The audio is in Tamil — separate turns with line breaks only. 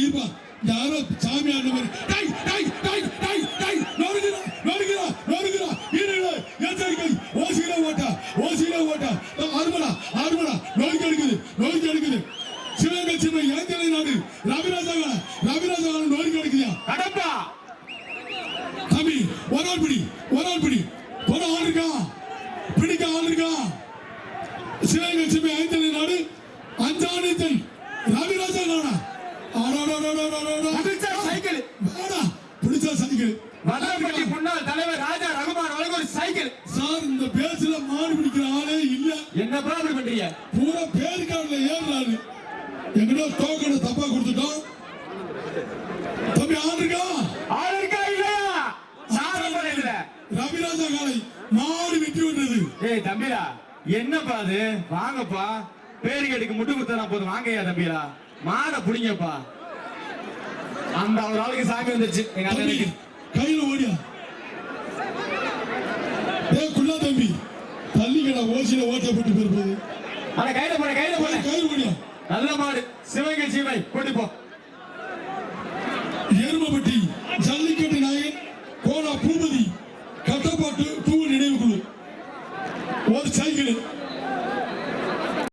இருப்பா யாரோ சாமி ஆன மாதிரி டை டை டை டை டை நோருகிறா நோருகிறா நோருகிறா வீரர்களே எச்சரிக்கை ஓசியில ஓட்டா ஆறுமடா நோய்க்கு எடுக்குது சிவகங்கை சின்ன இளைஞரை நாடு ரவிராஜா நோய்க்கு எடுக்குதியா
கடப்பா
தம்பி ஒரு ஆள் பிடி ஒரு ஆள் இருக்கா பிடிக்க ஆள் இருக்கா சிவகங்கை சின்ன இளைஞரை நாடு அஞ்சாணித்தன் ரவிராஜா நாடா
வல்லபட்டி முன்னாள் தலைவர் ராஜா ரகுமான் வழங்க ஒரு சைக்கிள்.
சார் இந்த பேச்சுல மாடு பிடிக்கிற ஆளே இல்ல.
என்ன ப்ராப்ளம் பண்றீங்க?
பூரா பேர் கார்டுல ஏறாரு. எங்கடோ டோக்கனை தப்பா கொடுத்துட்டோம். தம்பி ஆள் இருக்கா
இல்லையா? சாரம்பரம் இல்ல.
ரவிராஜா காலை மாடு வெட்டி விடுறது.
ஏய் தம்பிடா என்னப்பா அது? வாங்கப்பா பேரு கேட்டுக்கு முட்டு குடுத்தா போதும். வாங்கய்யா தம்பிடா மாடை புடிங்கப்பா. அந்த ஒரு ஆளுக்கு சாமி வந்துருச்சு. எங்க அண்ணனுக்கு
கையில ஓடியா குள்ளா தம்பி தள்ளிக்கடா ஓசியில ஓட்டப்பட்டு போயிருப்பது.
கையில போட
ஓடியா
நல்ல மாடு சிவகங்கை சீமை கூட்டி போ.